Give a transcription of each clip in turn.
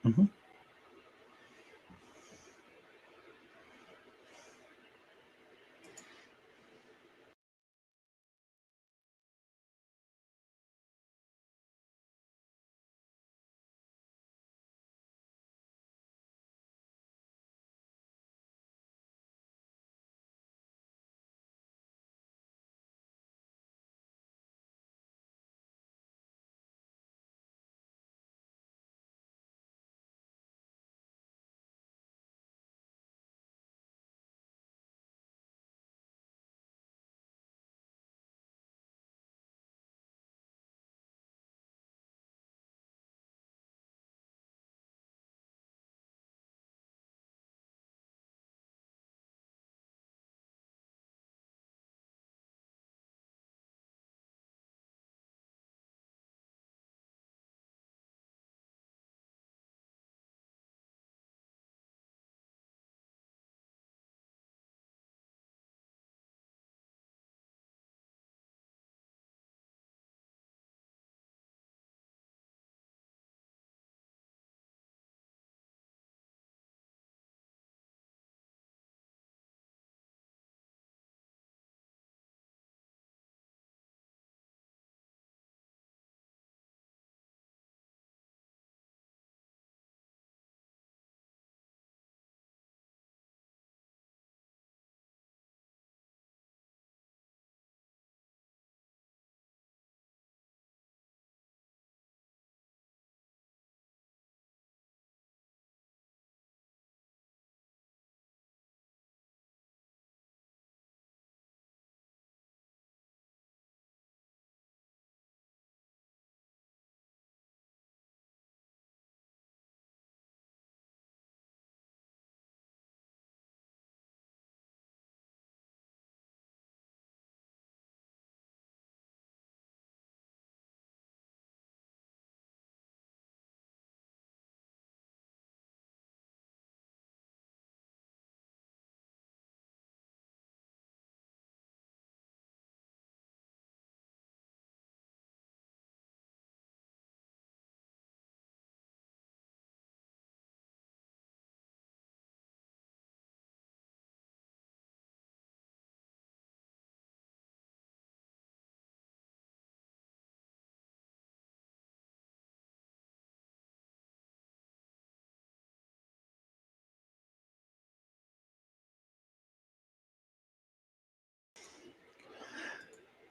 Mhm.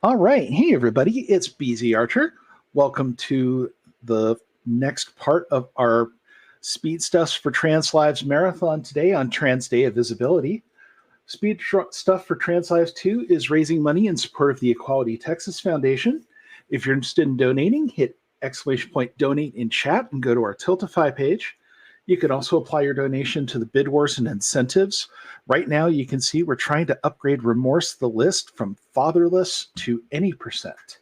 All right. Hey, everybody. It's BZ Archer. Welcome to the next part of our Speed Stuffs for Trans Lives Marathon today on Trans Day of Visibility. Stuff for Trans Lives 2 is raising money in support of the Equality Texas Foundation. If you're interested in donating, hit !donate in chat and go to our Tiltify page. You can also apply your donation to the bid wars and incentives. Right now, you can see we're trying to upgrade Remorse the list from fatherless to any percent.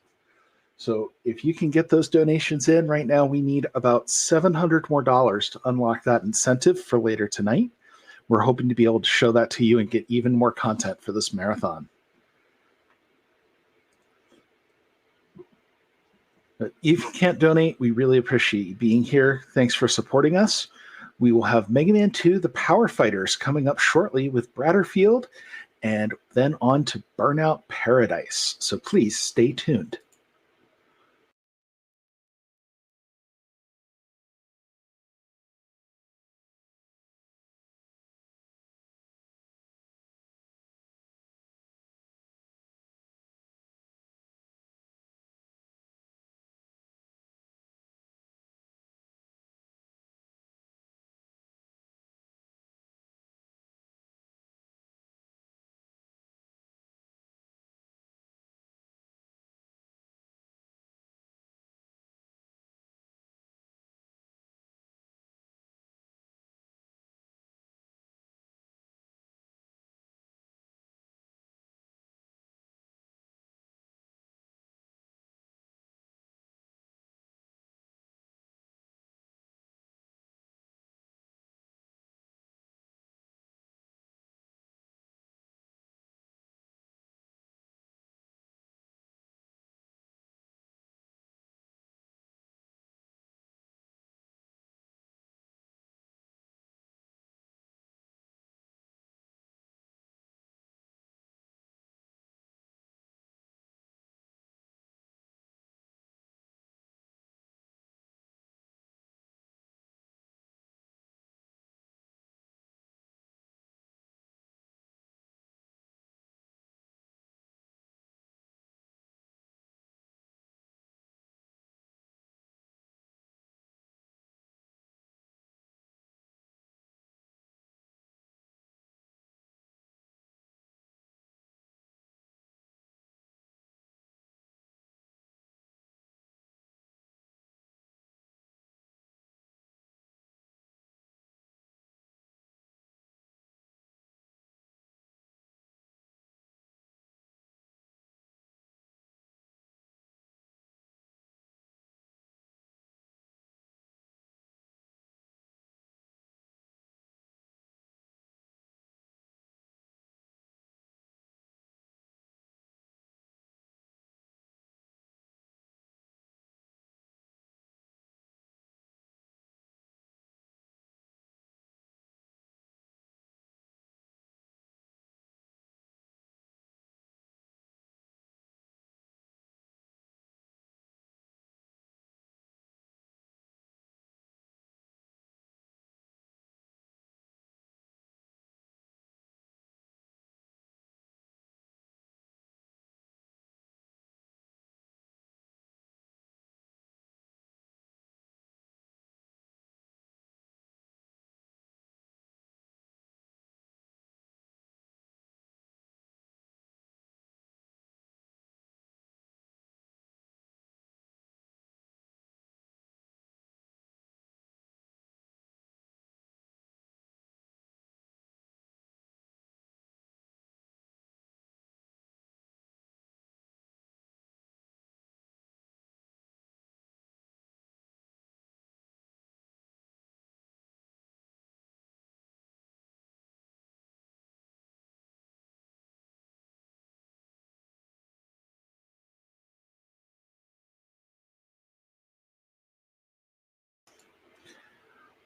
So if you can get those donations in right now, we need about $700 more to unlock that incentive for later tonight. We're hoping to be able to show that to you and get even more content for this marathon. But if you can't donate, we really appreciate you being here. Thanks for supporting us. We will have Mega Man 2, The Power Fighters, coming up shortly with Bradderfield, and then on to Burnout Paradise. So please stay tuned.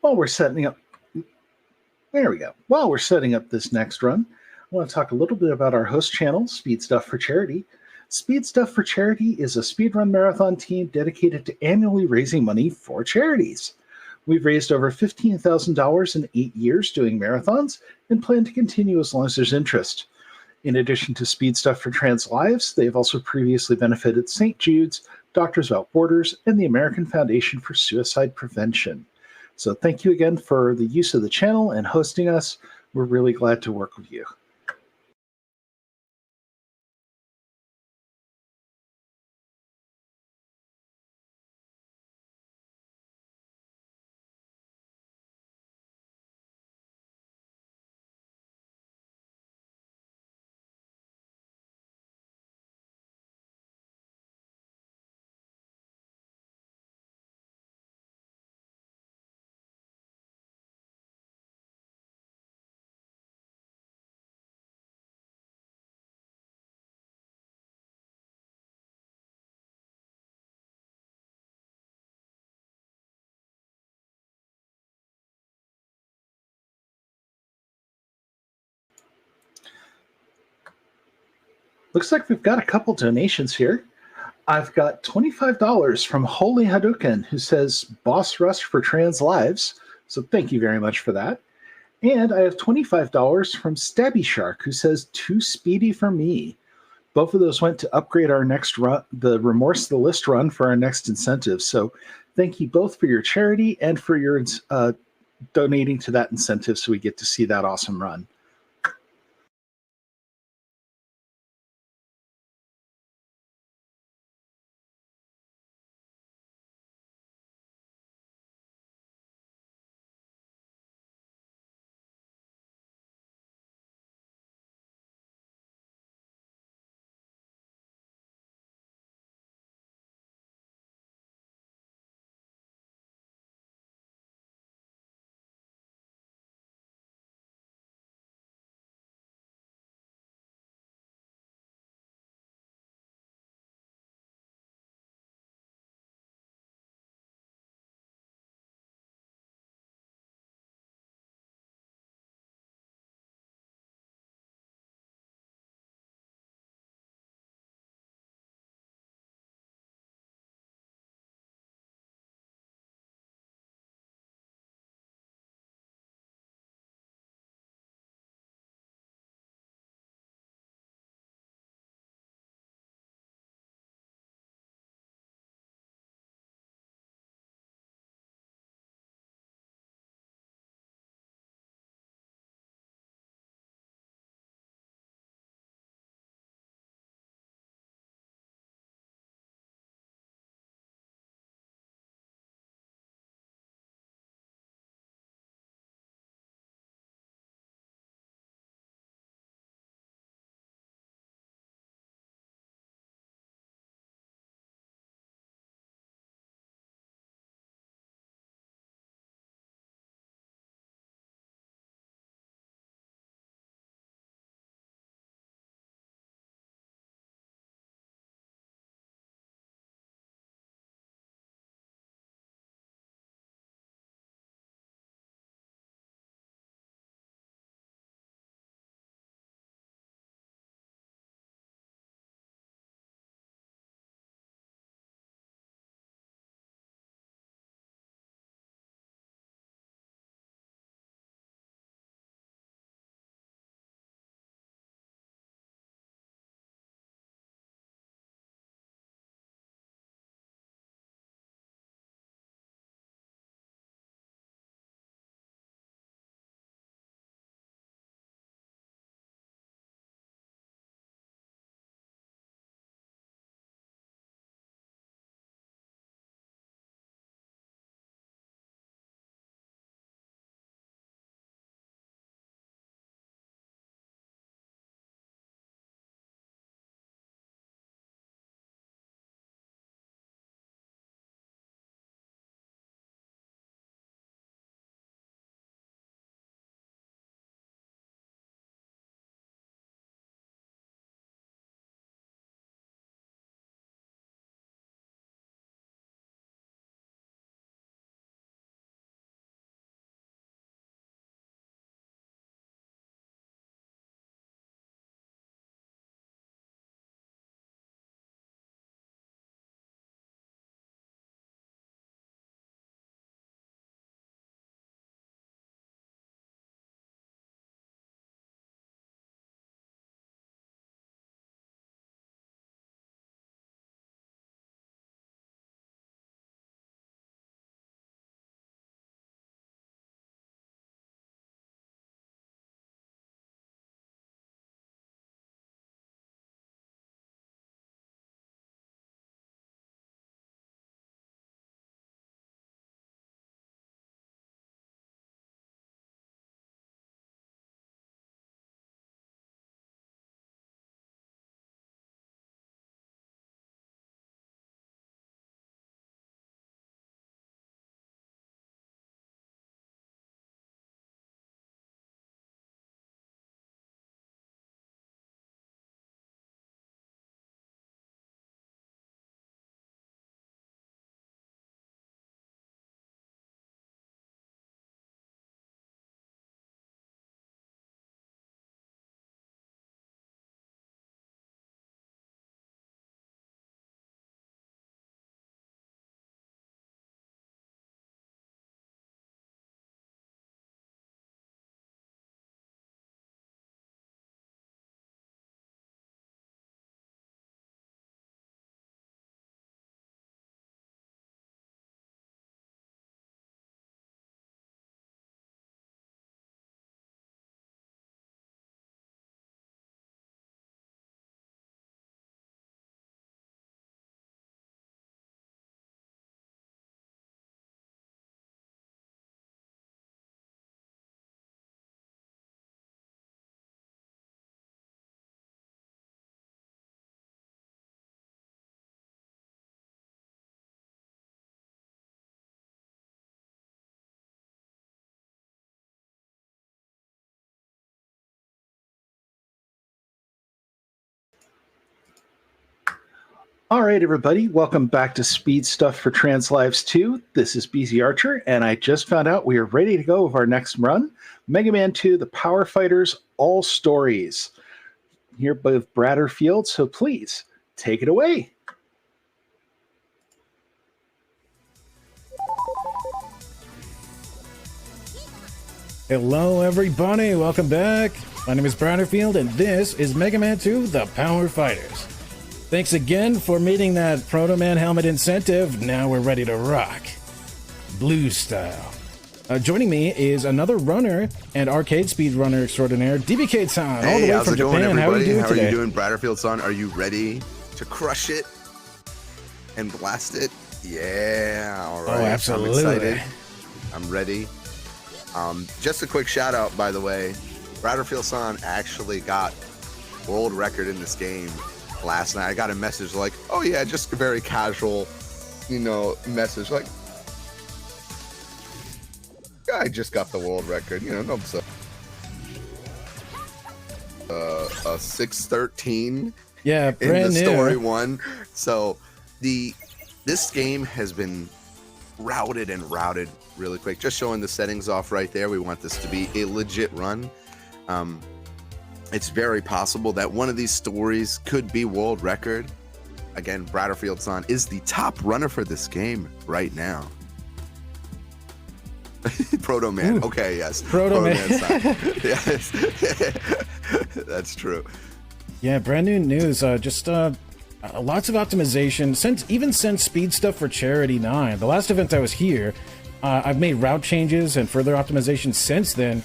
While we're setting up, there we go. While we're setting up this next run, I want to talk a little bit about our host channel, Speed Stuff for Charity. Speed Stuff for Charity is a speedrun marathon team dedicated to annually raising money for charities. We've raised over $15,000 in 8 years doing marathons and plan to continue as long as there's interest. In addition to Speed Stuff for Trans Lives, they've also previously benefited St. Jude's, Doctors Without Borders, and the American Foundation for Suicide Prevention. So thank you again for the use of the channel and hosting us. We're really glad to work with you. Looks like we've got a couple donations here. I've got $25 from Holy Hadouken, who says Boss Rush for Trans Lives. So thank you very much for that. And I have $25 from Stabby Shark, who says Too Speedy for Me. Both of those went to upgrade our next run, the Remorse the List run for our next incentive. So thank you both for your charity and for your donating to that incentive so we get to see that awesome run. All right, everybody, welcome back to Speed Stuff for Trans Lives 2. This is BZ Archer, and I just found out we are ready to go with our next run, Mega Man 2, The Power Fighters All Stories, here by Bradderfield, so please, take it away. Hello everybody, welcome back. My name is Bradderfield, and this is Mega Man 2, The Power Fighters. Thanks again for meeting that Proto Man helmet incentive. Now we're ready to rock. Blue style. Joining me is another runner and arcade speed runner extraordinaire, DBK-san, all the way from Japan. How are you doing today? How are you doing, Bradderfield-san? Are you ready to crush it and blast it? Yeah, all right. Oh, absolutely. I'm excited. I'm ready. Just a quick shout out, by the way. Bradderfield-san actually got world record in this game last night. I got a message like, oh yeah, just a very casual, message like, I just got the world record, no, so a 6:13. Yeah, in the story one. So this game has been routed really quick. Just showing the settings off right there. We want this to be a legit run. It's very possible that one of these stories could be world record. Again, Bradderfield-san is the top runner for this game right now. Proto Man. Ooh. Okay, yes. Proto Man. Yes. That's true. Yeah, brand new news. Just lots of optimization. Since Speed Stuff for Charity 9, the last event I was here, I've made route changes and further optimization since then,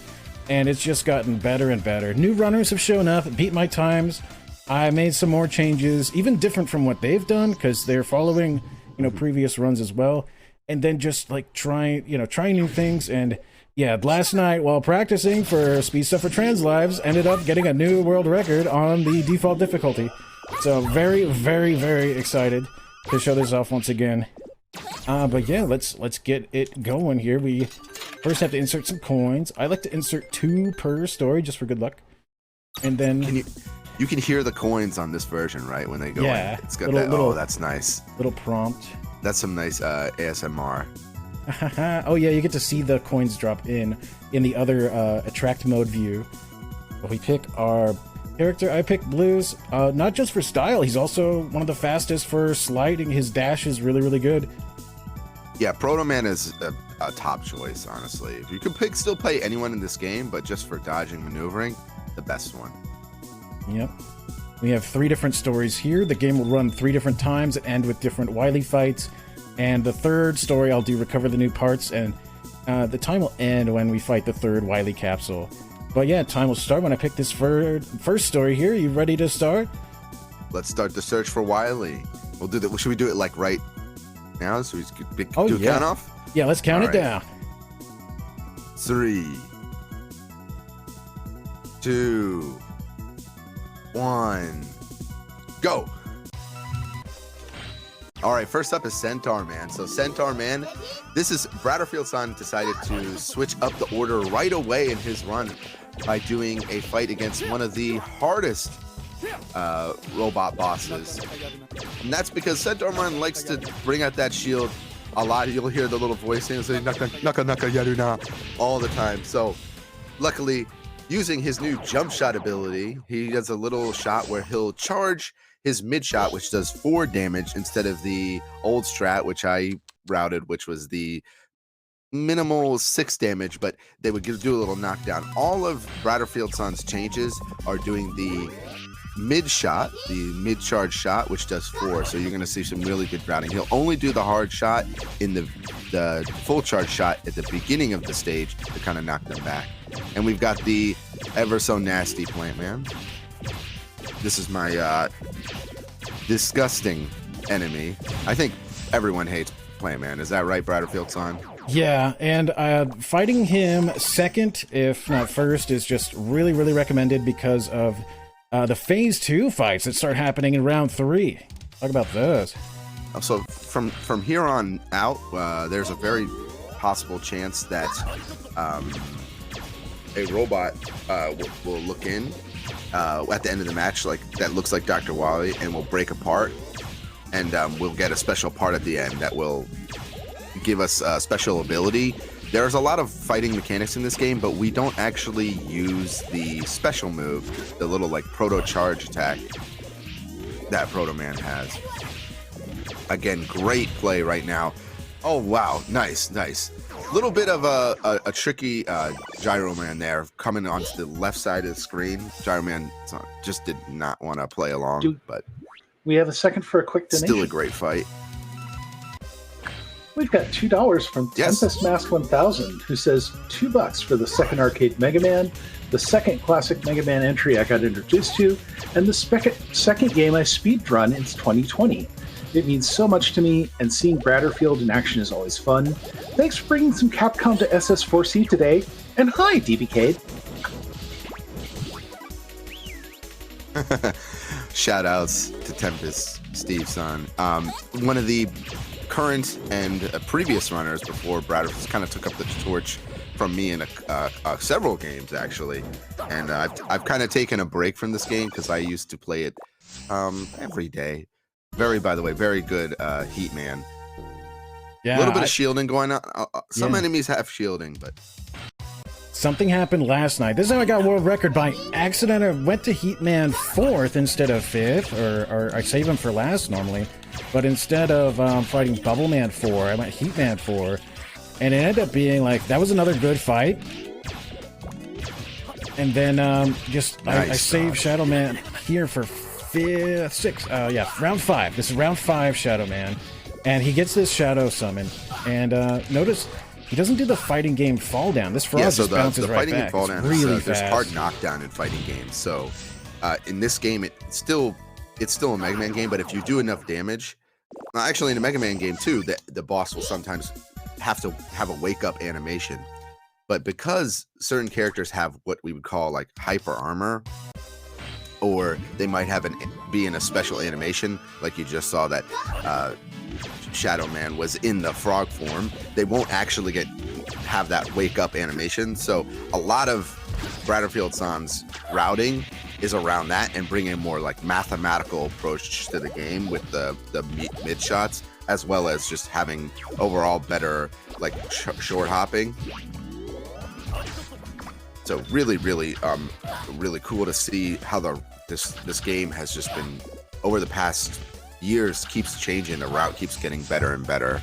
and it's just gotten better and better. New runners have shown up, beat my times. I made some more changes, even different from what they've done, because they're following, previous runs as well. And then just like trying new things. And yeah, last night while practicing for Speed Stuff for Trans Lives, ended up getting a new world record on the default difficulty. So very, very, very excited to show this off once again. But yeah, let's get it going here. We first have to insert some coins. I like to insert 2 per story just for good luck. And then you can hear the coins on this version, right? When they go in. It's got little, that's nice. Little prompt. That's some nice ASMR. Oh yeah, you get to see the coins drop in the other attract mode view. We pick our character. I picked Blues, not just for style. He's also one of the fastest for sliding. His dash is really, really good. Yeah, Proto Man is a top choice, honestly. If you could still play anyone in this game, but just for dodging, maneuvering, the best one. Yep. We have 3 different stories here. The game will run 3 different times and end with different Wily fights. And the 3rd story, I'll do recover the new parts, and the time will end when we fight the 3rd Wily capsule. But yeah, time will start when I pick this first story here. You ready to start? Let's start the search for Wily. We'll do that. Should we do it like right now? So we do a count off? Yeah, let's count it down. 3, 2, 1, go. All right, first up is Centaur Man. So Centaur Man, Bradderfield-san decided to switch up the order right away in his run by doing a fight against one of the hardest robot bosses. And that's because Centaur Man likes to bring out that shield a lot. You'll hear the little voice saying naka naka naka yaruna all the time. So luckily, using his new jump shot ability, he does a little shot where he'll charge his mid shot, which does 4 damage instead of the old strat, which I routed, which was the minimal 6 damage, but they would do a little knockdown. All of Bradderfield-san's changes are doing the mid shot, the mid charge shot, which does 4. So you're going to see some really good routing. He'll only do the hard shot in the full charge shot at the beginning of the stage to kind of knock them back. And we've got the ever so nasty Plant Man. This is my disgusting enemy. I think everyone hates Plant Man. Is that right, Bradderfield-san? Yeah, and fighting him second, if not first, is just really, really recommended because of the Phase 2 fights that start happening in round 3. Talk about those. So from here on out, there's a very possible chance that a robot will look in at the end of the match, like that looks like Dr. Wily, and will break apart. and we'll get a special part at the end that will give us a special ability. There's a lot of fighting mechanics in this game, but we don't actually use the special move, the little like proto charge attack that Proto Man has. Again, great play right now. Oh wow, nice. Little bit of a tricky Gyro Man there coming onto the left side of the screen. Gyro Man just did not want to play along, but we have a second for a quick donation. Still a great fight. We've got $2 from Tempest Mask 1000, who says $2 for the second arcade Mega Man, the second classic Mega Man entry I got introduced to, and the second game I speedrun in 2020. It means so much to me, and seeing Bradderfield in action is always fun. Thanks for bringing some Capcom to SS4C today, and hi, DBK. Shout outs to Tempest, Steve-san. One of the current and previous runners before Bradderfield kind of took up the torch from me in several games, actually. And I've kind of taken a break from this game because I used to play it every day. By the way, very good Heat Man. Yeah, a little bit of shielding going on. Some enemies have shielding, but something happened last night. This is how I got world record by accident. I went to Heat Man 4th instead of 5th, or I save him for last normally. But instead of fighting Bubble Man 4, I went Heat Man 4, and it ended up being like that was another good fight. And then I saved Shadow Man here for round 5. This is round 5 Shadow Man, and he gets this Shadow Summon, and notice he doesn't do the fighting game fall down. This frog just bounces right back. Fall down really fast. There's hard knockdown in fighting games. So in this game, it's still a Mega Man game, but if you do enough damage, actually in a Mega Man game too, the boss will sometimes have to have a wake up animation. But because certain characters have what we would call like hyper armor, or they might be in a special animation, like you just saw that Shadow Man was in the frog form, they won't actually have that wake up animation. So a lot of Bradderfield-san's routing is around that and bringing a more like mathematical approach to the game with the mid shots, as well as just having overall better like short hopping. So really cool to see how this game has just been, over the past years, keeps changing. The route keeps getting better and better.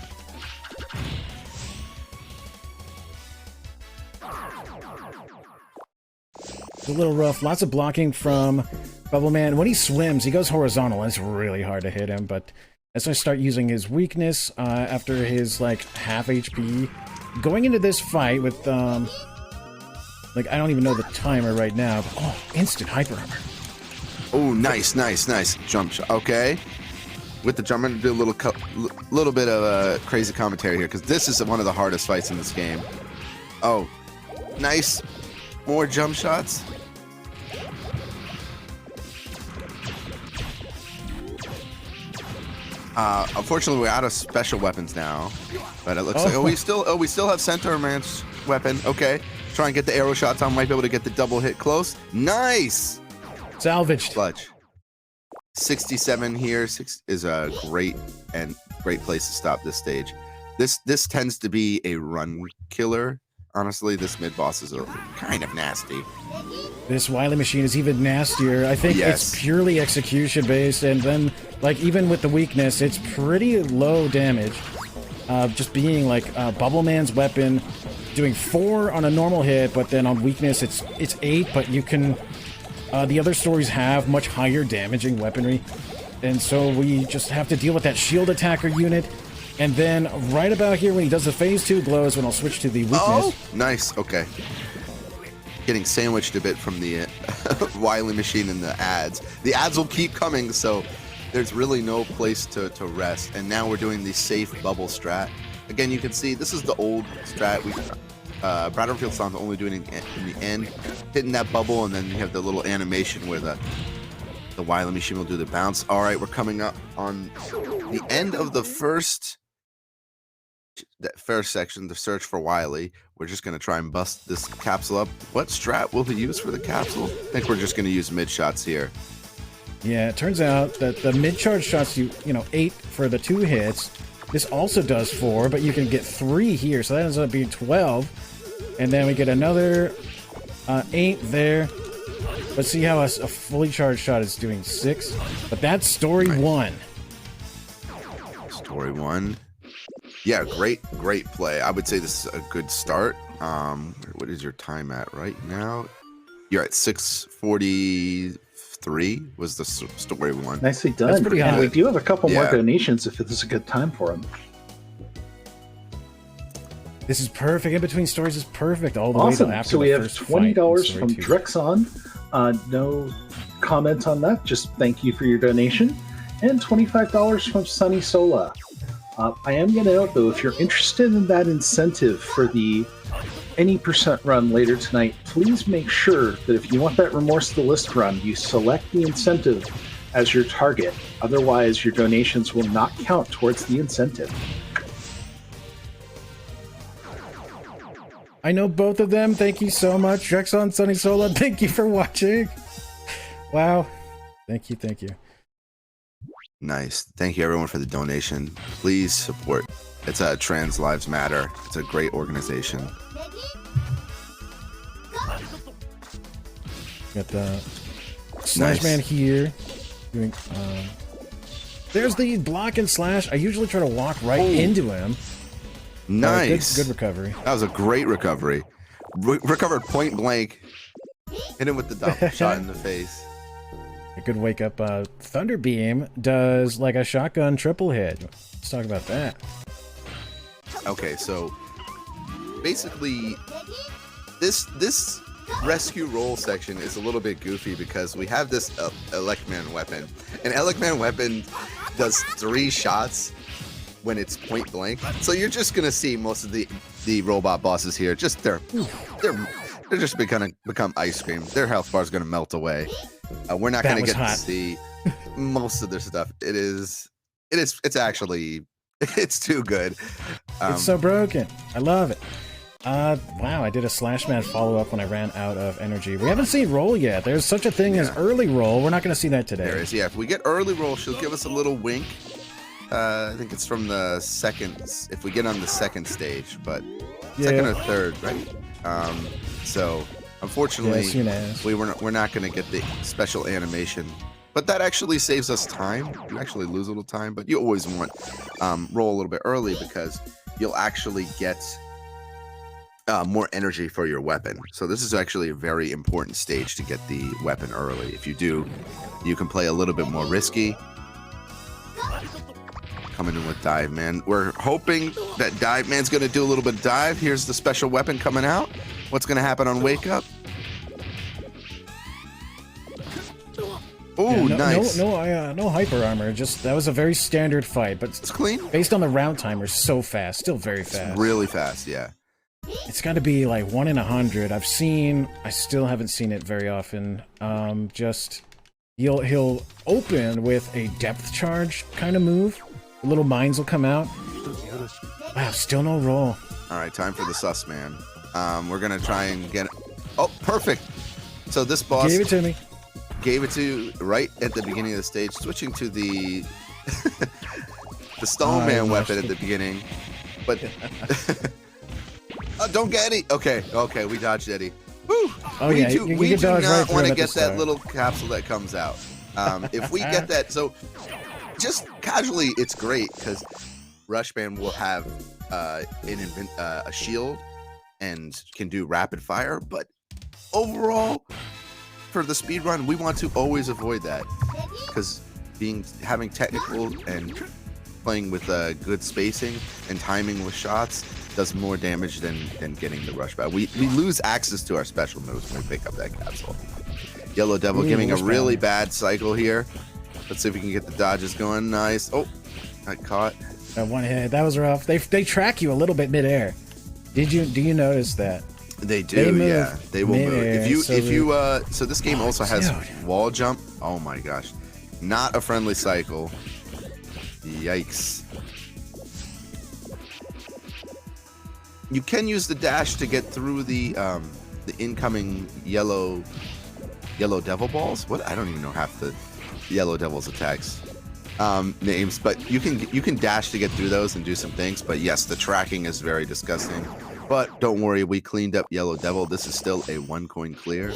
It's a little rough. Lots of blocking from Bubble Man. When he swims, he goes horizontal, and it's really hard to hit him. But as I start using his weakness after his like half HP, going into this fight with I don't even know the timer right now. But, instant hyper armor. Oh, nice jump shot. Okay, with the jump, I'm gonna do a little bit of a crazy commentary here because this is one of the hardest fights in this game. Oh, nice, more jump shots. Unfortunately, we're out of special weapons now, but it looks like we still have Centaur Man's weapon. Okay, try and get the arrow shots on. Might be able to get the double hit close. Nice. Salvaged. Clutch. 67 here is a great place to stop this stage. This tends to be a run killer. Honestly, this mid boss is kind of nasty. This Wily Machine is even nastier. I think it's purely execution based, and then like even with the weakness, it's pretty low damage. Just being like Bubble Man's weapon, doing 4 on a normal hit, but then on weakness it's 8. But you can. The other stories have much higher damaging weaponry, and so we just have to deal with that shield attacker unit. And then right about here when he does the phase 2 glow is when I'll switch to the weakness. Oh, nice. Okay. Getting sandwiched a bit from the Wily Machine and the ads. The ads will keep coming, so there's really no place to rest. And now we're doing the safe bubble strat. Again, you can see this is the old strat. Bradderfield-san's only doing it in the end, hitting that bubble, and then you have the little animation where the Wily Machine will do the bounce. All right, we're coming up on the end of the first section, the search for Wily. We're just going to try and bust this capsule up. What strat will he use for the capsule? I think we're just going to use mid shots here. Yeah, it turns out that the mid-charge shots you know, 8 for the 2 hits. This also does 4, but you can get 3 here, so that ends up being 12. And then we get another 8 there. Let's see how a fully charged shot is doing 6. But that's story 1. Story 1. Yeah, great play. I would say this is a good start. What is your time at right now? You're at 6:43 was the story 1. Nicely done. That's pretty and high. we do have a couple more donations if this is a good time for them. This is perfect. In between stories is perfect all the way Awesome. to after So we the have first $20 fight from in story 2. Drexon. No comment on that. Just thank you for your donation. And $25 from Sunny Sola. I am going to note, though, if you're interested in that incentive for the any percent run later tonight, please make sure that if you want that Remorse the List run, you select the incentive as your target. Otherwise, your donations will not count towards the incentive. I know both of them. Thank you so much. Drexon, Sunny Sola, thank you for watching. Wow. Thank you. Nice. Thank you everyone for the donation. Please support. It's Trans Lives Matter. It's a great organization. Got the Slash Man here. Doing, there's the block and slash. I usually try to walk right into him. Nice. Good recovery. That was a great recovery. Recovered point blank. Hit him with the double shot in the face. A good wake up. Thunder Beam does like a shotgun triple hit. Let's talk about that. Okay, so basically this rescue roll section is a little bit goofy because we have this Electman weapon. And Electman weapon does 3 shots when it's point blank. So you're just gonna see most of the robot bosses here. Just they're just become ice cream. Their health bar is gonna melt away. We're not gonna get to see most of their stuff. It's actually it's too good. It's so broken. I love it. Wow, I did a Slash Man follow-up when I ran out of energy. We haven't seen roll yet. There's such a thing as early roll. We're not going to see that today. There is, yeah. If we get early roll, she'll give us a little wink. I think it's from the second, if we get on the second stage, but second or third, right? So unfortunately, we're not going to get the special animation. But that actually saves us time. You actually lose a little time, but you always want roll a little bit early because you'll actually get more energy for your weapon. So this is actually a very important stage to get the weapon early. If you do, you can play a little bit more risky. Coming in with Dive Man. We're hoping that Dive Man's going to do a little bit of dive. Here's the special weapon coming out. What's going to happen on Wake Up? Oh, nice. No hyper armor. Just that was a very standard fight, but it's clean. Based on the round timer, so fast, still very fast. It's really fast, yeah. It's got to be like 1 in 100. I still haven't seen it very often. Just he'll open with a depth charge kind of move. Little mines will come out. Wow, still no roll. All right, time for the sus man. We're gonna try and get. Oh, perfect. So this boss gave it to me. Gave it to right at the beginning of the stage, switching to the the Stone Man weapon at the beginning, but don't get Eddie. Okay, we dodged Eddie. Woo! Oh, we yeah, do you not right want to get that little capsule that comes out. If we get that, so just casually, it's great because Rushman will have a shield and can do rapid fire, but overall, for the speed run, we want to always avoid that because having technical and playing with good spacing and timing with shots does more damage than getting the rush back. We lose access to our special moves when we pick up that capsule. Yellow Devil giving a really bad cycle here. Let's see if we can get the dodges going. Nice. Oh, I caught. That one hit. That was rough. They track you a little bit midair. Do you notice that? They do, yeah. They will move. So this game also has wall jump. Oh my gosh. Not a friendly cycle. Yikes. You can use the dash to get through the incoming yellow devil balls. What? I don't even know half the Yellow Devil's attacks names, but you can dash to get through those and do some things. But yes, the tracking is very disgusting. But don't worry, we cleaned up Yellow Devil. This is still a 1 coin clear.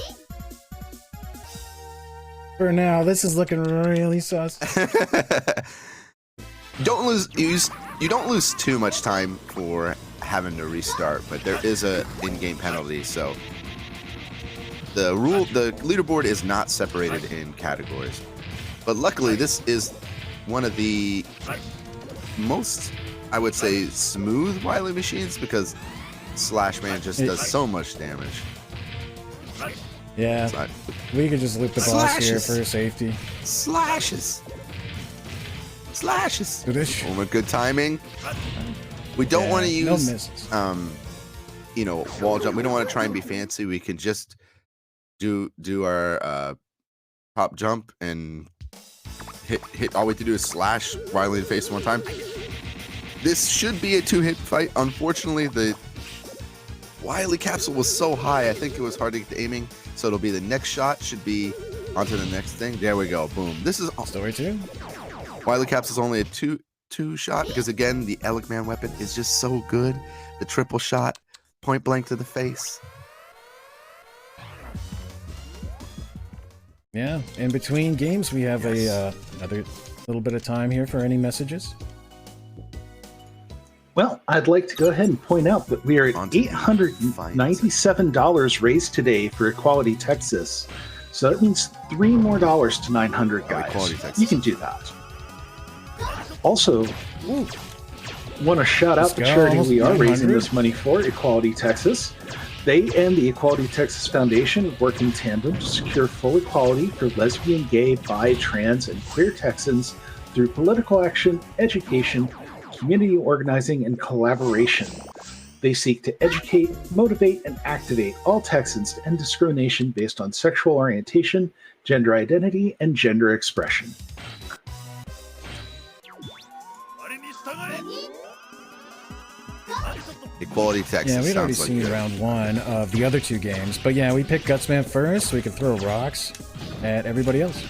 For now, this is looking really sus. Don't lose. You don't lose too much time for having to restart, but there is a in-game penalty. So the leaderboard is not separated in categories. But luckily, this is one of the most, I would say, smooth Wily machines because Slash Man just does so much damage. Yeah, we could just loop the boss here for safety. Slashes. Oh, with good timing. We don't want to use, no misses. Wall jump. We don't want to try and be fancy. We can just do our pop jump and hit. All we have to do is slash Wily in the face 1 time. This should be a 2-hit fight. Unfortunately, the Wily capsule was so high, I think it was hard to get the aiming. So it'll be the next shot should be onto the next thing. There we go. Boom. This is story 2. Wily capsule is only a two shot because again the Elec Man weapon is just so good. The triple shot, point blank to the face. Yeah. In between games, we have another little bit of time here for any messages. Well, I'd like to go ahead and point out that we are at $897 raised today for Equality Texas. So that means $3 more to 900, guys. You can do that. Also, want to shout out the charity we are raising this money for, Equality Texas. They and the Equality Texas Foundation work in tandem to secure full equality for lesbian, gay, bi, trans, and queer Texans through political action, education, community organizing, and collaboration. They seek to educate, motivate, and activate all Texans to end discrimination based on sexual orientation, gender identity, and gender expression. Equality Texas. Yeah, we'd already seen round 1 of the other 2 games, but yeah, we picked Gutsman first so we could throw rocks at everybody else.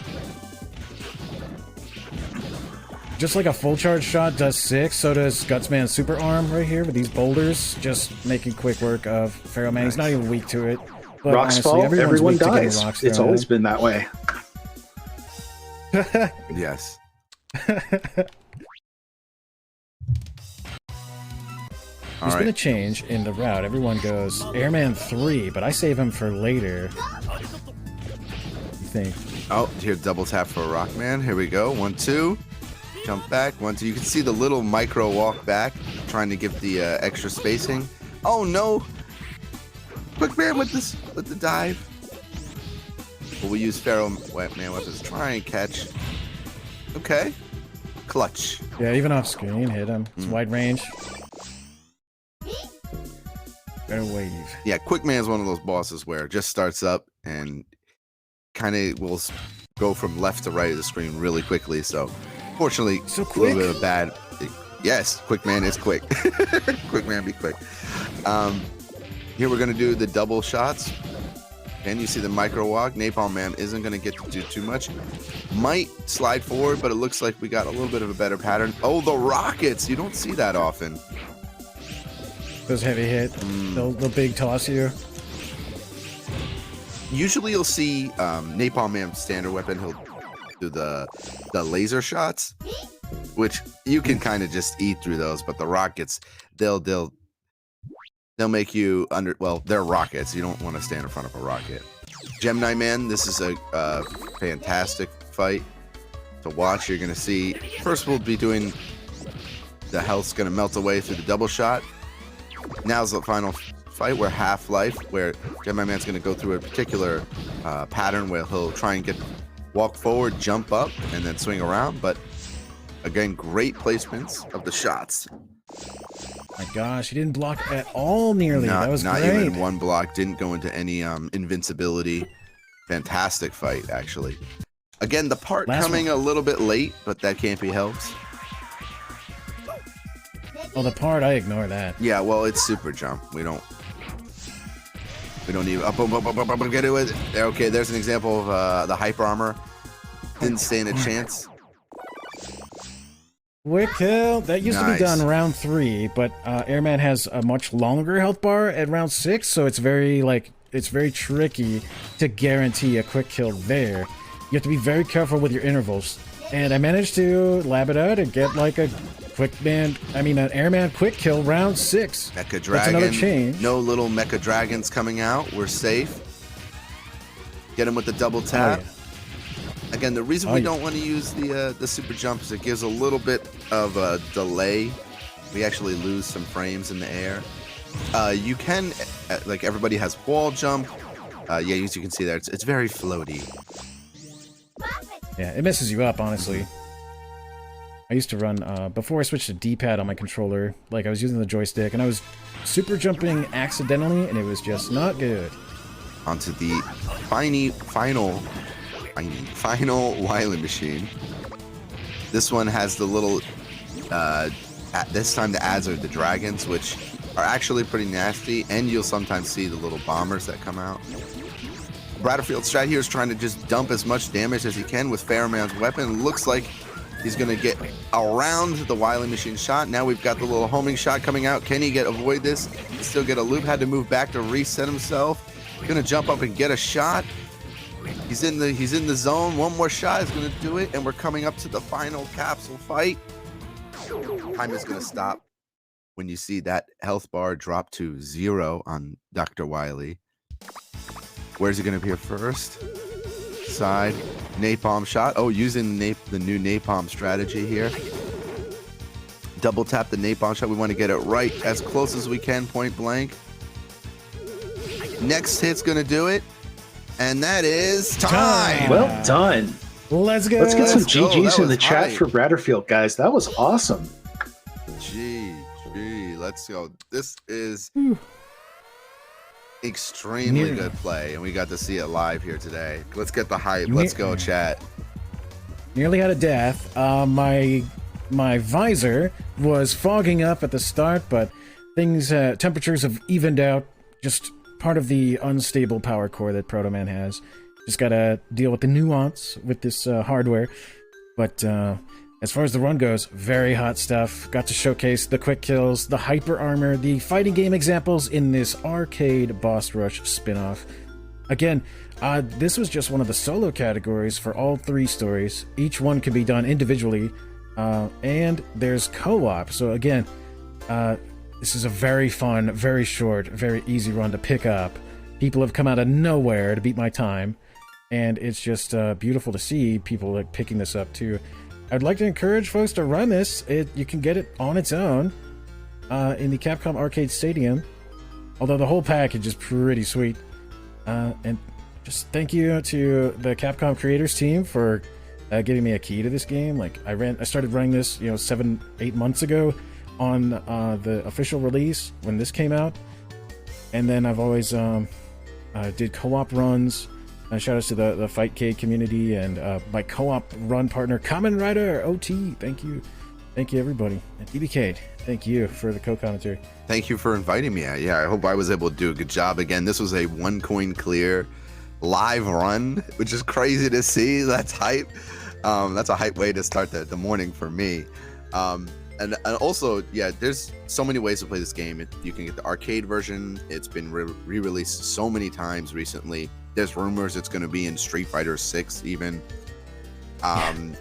Just like a full charge shot does 6, so does Gutsman's super arm right here with these boulders, just making quick work of Pharaoh Man. He's not even weak to it. But rocks honestly, fall, everyone dies. It's always been that way. Yes. There's been a change in the route. Everyone goes Airman 3, but I save him for later. You think? Oh, here, double tap for Rockman. Here we go. 1, 2. Jump back. 1, 2. You can see the little micro walk back, trying to give the extra spacing. Oh no! Quick Man with the dive. But we use Pharaoh Man weapons. Try and catch. Okay. Clutch. Yeah, even off screen, hit him. It's wide range. Better wave. Yeah, Quick Man is one of those bosses where it just starts up and kind of will go from left to right of the screen really quickly. So, fortunately, so a little bit of bad. Yes, Quick Man is quick. Quick Man be quick. Here we're gonna do the double shots. And you see the micro walk. Napalm Man isn't gonna get to do too much. Might slide forward, but it looks like we got a little bit of a better pattern. Oh, the rockets! You don't see that often. Those heavy hit, the big toss here. Usually you'll see Napalm Man's standard weapon. He'll do the laser shots, which you can kind of just eat through those. But the rockets, they'll make you under. Well, they're rockets. You don't want to stand in front of a rocket. Gemini Man, this is a fantastic fight to watch. You're gonna see. First, we'll be doing the health's gonna melt away through the double shot. Now's the final fight where Half-Life, where Gemini Man's going to go through a particular pattern where he'll try and walk forward, jump up, and then swing around. But again, great placements of the shots. My gosh, he didn't block at all nearly. That was not great. Even one block. Didn't go into any invincibility. Fantastic fight, actually. Again, the part coming a little bit late, but that can't be helped. Oh, the part, I ignore that. Yeah, well, it's super jump. We don't need up, get it with. Okay, there's an example of the hyper armor. Didn't stand a chance. Quick kill. That used to be done round 3, but Airman has a much longer health bar at round 6, so it's very tricky to guarantee a quick kill there. You have to be very careful with your intervals. And I managed to lab it out and get like an Airman quick kill round 6. Mecha Dragon. That's another change. No little Mecha Dragons coming out. We're safe. Get him with the double tap. Oh, yeah. Again, the reason we don't want to use the super jump is it gives a little bit of a delay. We actually lose some frames in the air. You can, like everybody has wall jump. Yeah, as you can see there, it's very floaty. Yeah, it messes you up, honestly. I used to run, before I switched to D-pad on my controller, like I was using the joystick, and I was super jumping accidentally, and it was just not good. Onto the final Wily machine. This one has the little, this time the ads are the dragons, which are actually pretty nasty, and you'll sometimes see the little bombers that come out. Bradderfield strat here is trying to just dump as much damage as he can with Fairman's weapon. Looks like he's going to get around the Wily machine shot. Now we've got the little homing shot coming out. Can he avoid this? Still get a loop. Had to move back to reset himself. Going to jump up and get a shot. He's in the zone. One more shot is going to do it, and we're coming up to the final capsule fight. Time is going to stop when you see that health bar drop to 0 on Dr. Wily. Where's he going to appear first? Side. Napalm shot. Oh, using the new napalm strategy here. Double tap the napalm shot. We want to get it right as close as we can, point blank. Next hit's going to do it. And that is time. Well done. Let's go. Let's get some GGs in the chat for Bradderfield, guys. That was awesome. GG. Let's go. This is extremely good play, and we got to see it live here today. Let's get the hype. Let's go, chat. Nearly had a death. My visor was fogging up at the start, but temperatures have evened out. Just part of the unstable power core that Proto Man has. Just gotta deal with the nuance with this hardware. But as far as the run goes, very hot stuff. Got to showcase the quick kills, the hyper armor, the fighting game examples in this arcade boss rush spin-off. Again, this was just one of the solo categories for all 3 stories. Each one can be done individually, and there's co-op. So again, this is a very fun, very short, very easy run to pick up. People have come out of nowhere to beat my time, and it's just beautiful to see people like picking this up too. I'd like to encourage folks to run this. You can get it on its own in the Capcom Arcade Stadium, although the whole package is pretty sweet. And just thank you to the Capcom creators team for giving me a key to this game. Like I started running this, 7-8 months ago on the official release when this came out, and then I've always did co-op runs. Shout outs to the Fightcade community and my co-op run partner Kamen Rider OT. Thank you everybody. And DBK, thank you for the co-commentary. Thank you for inviting me. Yeah, I hope I was able to do a good job. Again, this was a 1 coin clear live run, which is crazy to see. That's hype. That's a hype way to start the morning for me. And also, yeah, there's so many ways to play this game. You can get the arcade version. It's been re-released so many times recently. There's rumors it's going to be in Street Fighter 6 even.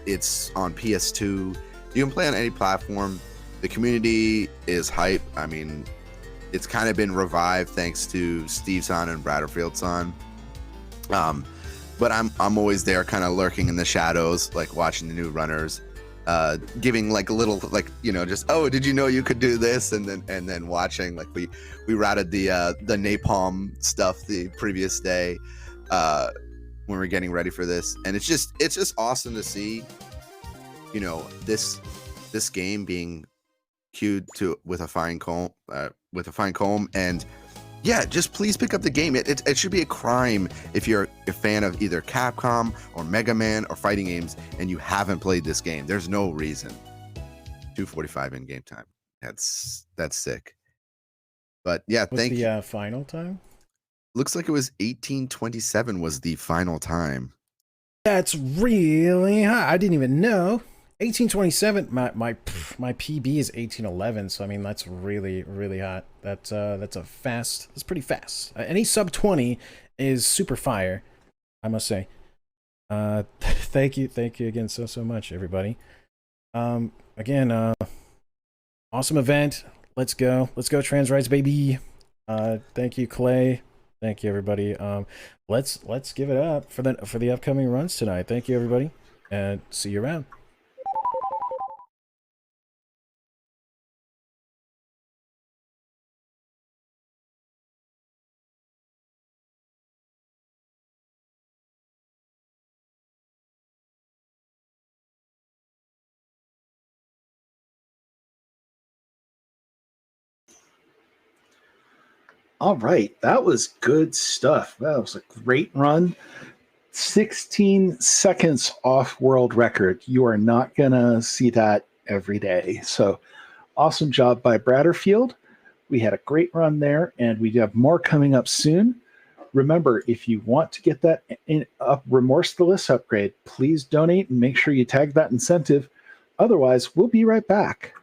It's on PS2. You can play on any platform. The community is hype. I mean, it's kind of been revived thanks to Steve-san and Bradderfield-san. But I'm always there, kind of lurking in the shadows, like watching the new runners, giving like a little, like, just, oh, did you know you could do this? And then watching, like we routed the napalm stuff the previous day when we're getting ready for this, and it's just awesome to see, this game being cued to with a fine comb, and yeah, just please pick up the game. It should be a crime if you're a fan of either Capcom or Mega Man or fighting games and you haven't played this game. There's no reason. 2:45 in game time. That's sick. But yeah, What's the final time? Looks like it was 18:27 was the final time. That's really high. I didn't even know. 1827. My PB is 1811. So I mean that's really hot. That's a fast. That's pretty fast. Any sub 20 is super fire, I must say. Thank you again so much, everybody. Again, awesome event. Let's go trans rights, baby. Thank you, Clay. Thank you, everybody. Let's give it up for the upcoming runs tonight. Thank you, everybody, and see you around. All right, that was good stuff. That was a great run. 16 seconds off world record. You are not going to see that every day. So awesome job by Bradderfield. We had a great run there, and we have more coming up soon. Remember, if you want to get that remorseless upgrade, please donate and make sure you tag that incentive. Otherwise, we'll be right back.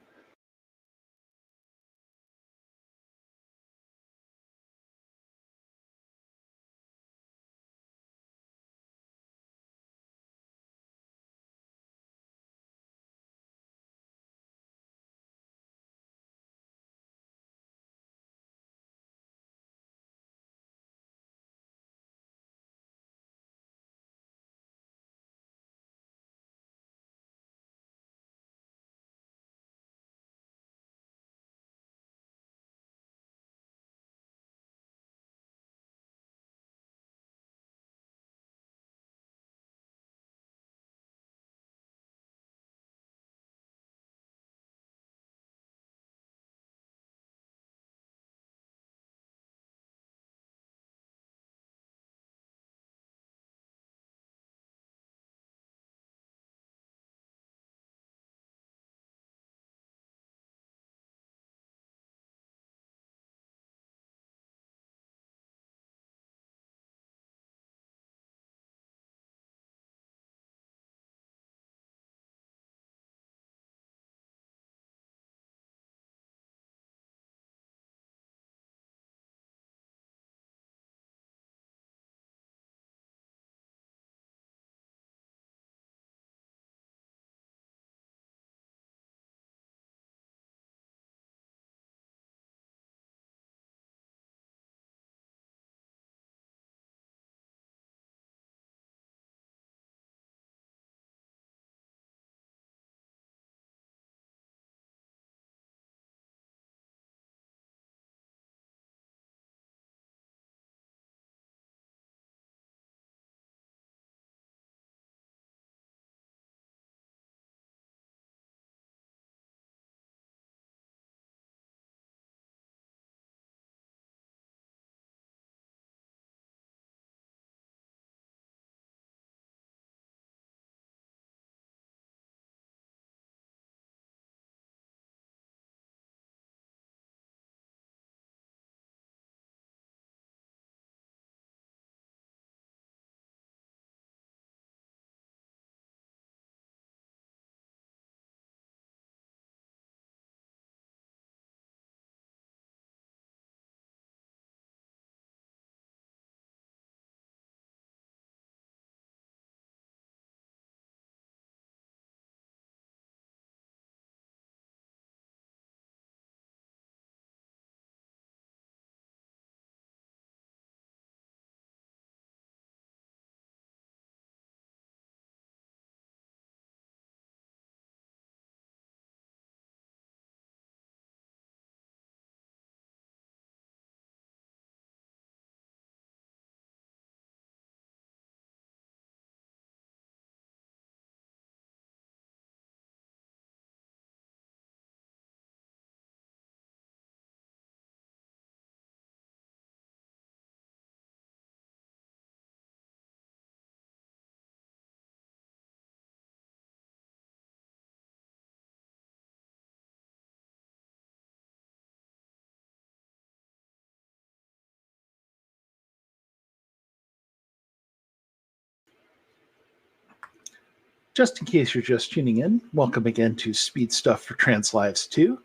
Just in case you're just tuning in, welcome again to Speed Stuff for Trans Lives 2.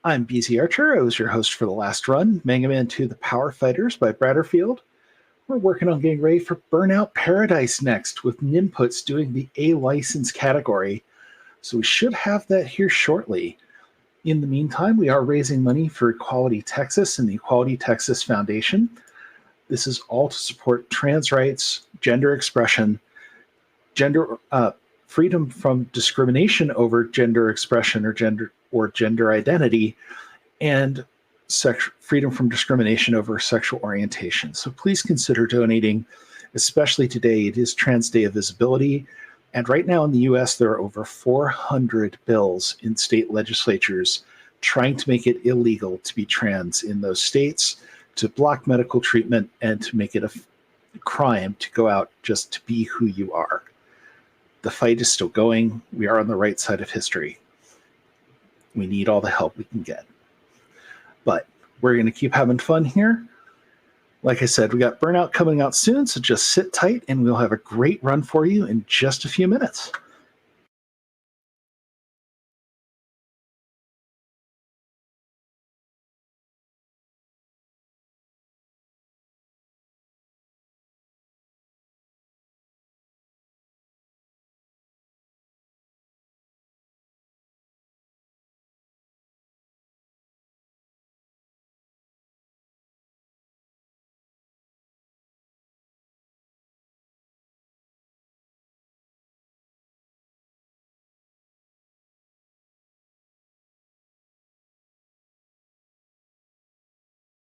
I'm BZ Archer. I was your host for the last run, Mega Man 2 The Power Fighters by Bradderfield. We're working on getting ready for Burnout Paradise next, with Ninputs doing the A license category. So we should have that here shortly. In the meantime, we are raising money for Equality Texas and the Equality Texas Foundation. This is all to support trans rights, gender expression, freedom from discrimination over gender expression or gender identity, and freedom from discrimination over sexual orientation. So please consider donating, especially today. It is Trans Day of Visibility. And right now in the US, there are over 400 bills in state legislatures trying to make it illegal to be trans in those states, to block medical treatment, and to make it a crime to go out just to be who you are. The fight is still going. We are on the right side of history. We need all the help we can get. But we're going to keep having fun here. Like I said, we got Burnout coming out soon, so just sit tight and we'll have a great run for you in just a few minutes.